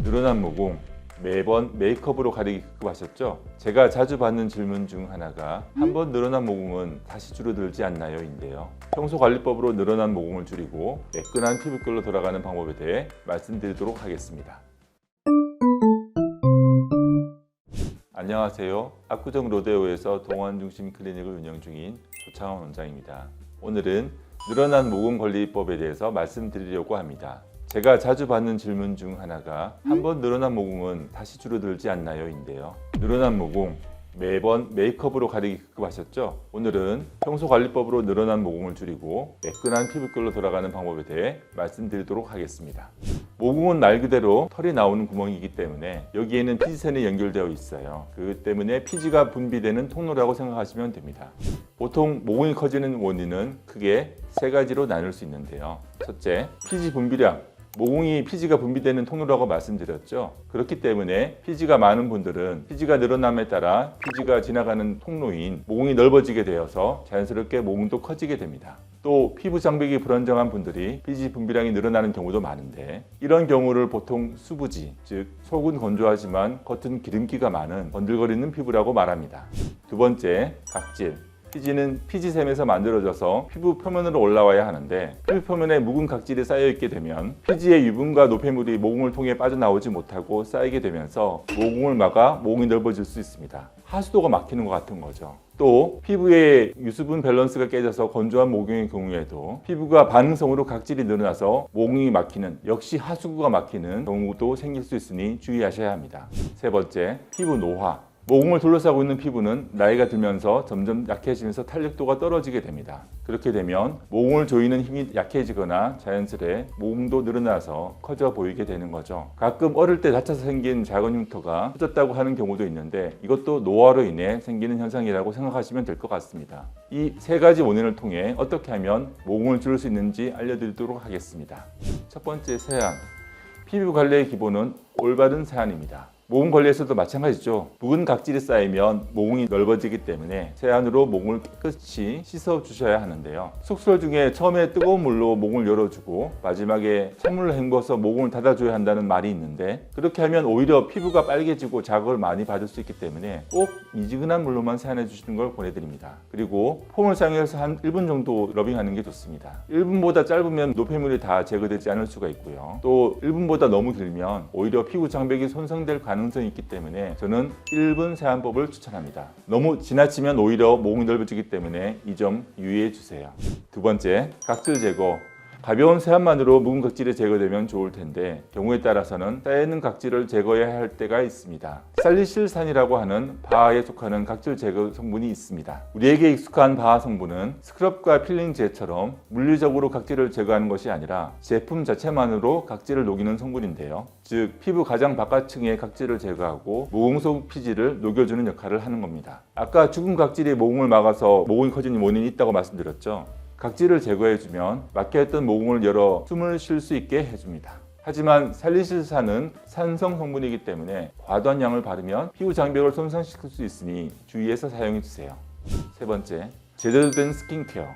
늘어난 모공, 매번 메이크업으로 가리기 급급하셨죠? 제가 자주 받는 질문 중 하나가 한번 늘어난 모공은 다시 줄어들지 않나요? 인데요. 평소 관리법으로 늘어난 모공을 줄이고 매끈한 피부결로 돌아가는 방법에 대해 말씀드리도록 하겠습니다. 안녕하세요. 압구정 로데오에서 동안중심 클리닉을 운영 중인 조창원 원장입니다. 오늘은 늘어난 모공 관리법에 대해서 말씀드리려고 합니다. 제가 자주 받는 질문 중 하나가 한번 늘어난 모공은 다시 줄어들지 않나요? 인데요. 늘어난 모공, 매번 메이크업으로 가리기 급급하셨죠? 오늘은 평소 관리법으로 늘어난 모공을 줄이고 매끈한 피부결로 돌아가는 방법에 대해 말씀드리도록 하겠습니다. 모공은 말 그대로 털이 나오는 구멍이기 때문에 여기에는 피지선이 연결되어 있어요. 그렇기 때문에 피지가 분비되는 통로라고 생각하시면 됩니다. 보통 모공이 커지는 원인은 크게 세 가지로 나눌 수 있는데요. 첫째, 피지 분비량. 모공이 피지가 분비되는 통로라고 말씀드렸죠. 그렇기 때문에 피지가 많은 분들은 피지가 늘어남에 따라 피지가 지나가는 통로인 모공이 넓어지게 되어서 자연스럽게 모공도 커지게 됩니다. 또 피부 장벽이 불안정한 분들이 피지 분비량이 늘어나는 경우도 많은데, 이런 경우를 보통 수부지, 즉 속은 건조하지만 겉은 기름기가 많은 번들거리는 피부라고 말합니다. 두 번째, 각질. 피지는 피지샘에서 만들어져서 피부 표면으로 올라와야 하는데, 피부 표면에 묵은 각질이 쌓여 있게 되면 피지의 유분과 노폐물이 모공을 통해 빠져나오지 못하고 쌓이게 되면서 모공을 막아 모공이 넓어질 수 있습니다. 하수도가 막히는 것 같은 거죠. 또 피부의 유수분 밸런스가 깨져서 건조한 모공의 경우에도 피부가 반응성으로 각질이 늘어나서 모공이 막히는, 역시 하수구가 막히는 경우도 생길 수 있으니 주의하셔야 합니다. 세 번째, 피부 노화. 모공을 둘러싸고 있는 피부는 나이가 들면서 점점 약해지면서 탄력도가 떨어지게 됩니다. 그렇게 되면 모공을 조이는 힘이 약해지거나 자연스레 모공도 늘어나서 커져 보이게 되는 거죠. 가끔 어릴 때 다쳐서 생긴 작은 흉터가 커졌다고 하는 경우도 있는데, 이것도 노화로 인해 생기는 현상이라고 생각하시면 될 것 같습니다. 이 세 가지 원인을 통해 어떻게 하면 모공을 줄일 수 있는지 알려드리도록 하겠습니다. 첫 번째, 세안. 피부 관리의 기본은 올바른 세안입니다. 모공 관리에서도 마찬가지죠. 묵은 각질이 쌓이면 모공이 넓어지기 때문에 세안으로 모공을 깨끗이 씻어 주셔야 하는데요. 속설 중에 처음에 뜨거운 물로 모공을 열어주고 마지막에 찬물로 헹궈서 모공을 닫아줘야 한다는 말이 있는데, 그렇게 하면 오히려 피부가 빨개지고 자극을 많이 받을 수 있기 때문에 꼭 미지근한 물로만 세안해 주시는 걸 권해드립니다. 그리고 폼을 사용해서 한 1분 정도 러빙하는 게 좋습니다. 1분보다 짧으면 노폐물이 다 제거되지 않을 수가 있고요. 또 1분보다 너무 길면 오히려 피부 장벽이 손상될 가능성이 있기 때문에 저는 1분 세안법을 추천합니다. 너무 지나치면 오히려 모공이 넓어지기 때문에 이 점 유의해 주세요. 두 번째, 각질 제거. 가벼운 세안만으로 묵은 각질이 제거되면 좋을 텐데, 경우에 따라서는 쌓여있는 각질을 제거해야 할 때가 있습니다. 살리실산이라고 하는 바하에 속하는 각질 제거 성분이 있습니다. 우리에게 익숙한 바하 성분은 스크럽과 필링제처럼 물리적으로 각질을 제거하는 것이 아니라 제품 자체만으로 각질을 녹이는 성분인데요. 즉 피부 가장 바깥층의 각질을 제거하고 모공 속 피지를 녹여주는 역할을 하는 겁니다. 아까 죽은 각질이 모공을 막아서 모공이 커지는 원인이 있다고 말씀드렸죠. 각질을 제거해주면 막혀있던 모공을 열어 숨을 쉴 수 있게 해줍니다. 하지만 살리실산은 산성 성분이기 때문에 과도한 양을 바르면 피부 장벽을 손상시킬 수 있으니 주의해서 사용해주세요. 세 번째, 제대로 된 스킨케어.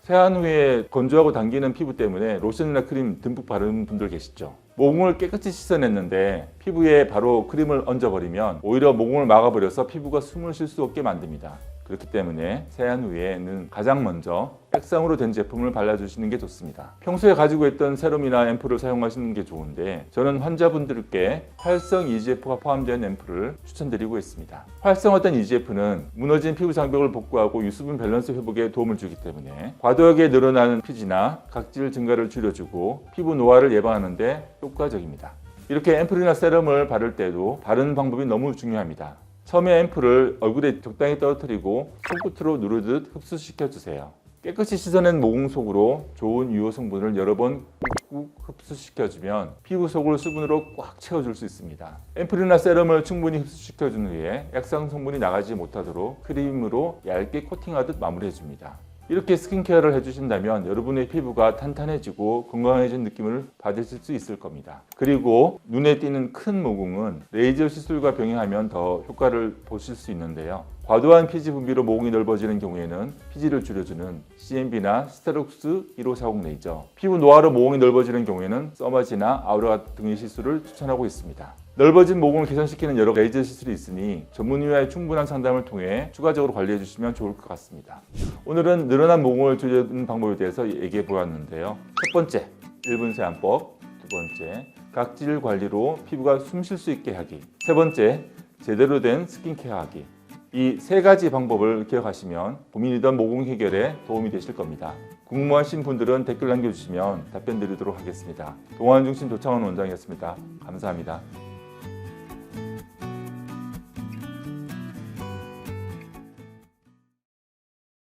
세안 후에 건조하고 당기는 피부 때문에 로션이나 크림 듬뿍 바르는 분들 계시죠. 모공을 깨끗이 씻어냈는데 피부에 바로 크림을 얹어버리면 오히려 모공을 막아버려서 피부가 숨을 쉴 수 없게 만듭니다. 그렇기 때문에 세안 후에는 가장 먼저 액상으로 된 제품을 발라주시는 게 좋습니다. 평소에 가지고 있던 세럼이나 앰플을 사용하시는 게 좋은데, 저는 환자분들께 활성 EGF가 포함된 앰플을 추천드리고 있습니다. 활성화된 EGF는 무너진 피부 장벽을 복구하고 유수분 밸런스 회복에 도움을 주기 때문에 과도하게 늘어나는 피지나 각질 증가를 줄여주고 피부 노화를 예방하는 데 효과적입니다. 이렇게 앰플이나 세럼을 바를 때도 바르는 방법이 너무 중요합니다. 처음에 앰플을 얼굴에 적당히 떨어뜨리고 손끝으로 누르듯 흡수시켜 주세요. 깨끗이 씻어낸 모공 속으로 좋은 유효 성분을 여러 번 꾹꾹 흡수시켜주면 피부 속을 수분으로 꽉 채워줄 수 있습니다. 앰플이나 세럼을 충분히 흡수시켜준 후에 액상 성분이 나가지 못하도록 크림으로 얇게 코팅하듯 마무리해줍니다. 이렇게 스킨케어를 해주신다면 여러분의 피부가 탄탄해지고 건강해진 느낌을 받으실 수 있을 겁니다. 그리고 눈에 띄는 큰 모공은 레이저 시술과 병행하면 더 효과를 보실 수 있는데요. 과도한 피지 분비로 모공이 넓어지는 경우에는 피지를 줄여주는 CMB나 스테록스 1540 레이저, 피부 노화로 모공이 넓어지는 경우에는 써마지나 아우라 등의 시술을 추천하고 있습니다. 넓어진 모공을 개선시키는 여러 레이저 시술이 있으니 전문의와의 충분한 상담을 통해 추가적으로 관리해 주시면 좋을 것 같습니다. 오늘은 늘어난 모공을 줄이는 방법에 대해서 얘기해 보았는데요. 첫 번째, 1분 세안법. 두 번째, 각질 관리로 피부가 숨 쉴 수 있게 하기. 세 번째, 제대로 된 스킨케어 하기. 이 세 가지 방법을 기억하시면 고민이던 모공 해결에 도움이 되실 겁니다. 궁금하신 분들은 댓글 남겨주시면 답변 드리도록 하겠습니다. 동안중심 조창원 원장이었습니다. 감사합니다.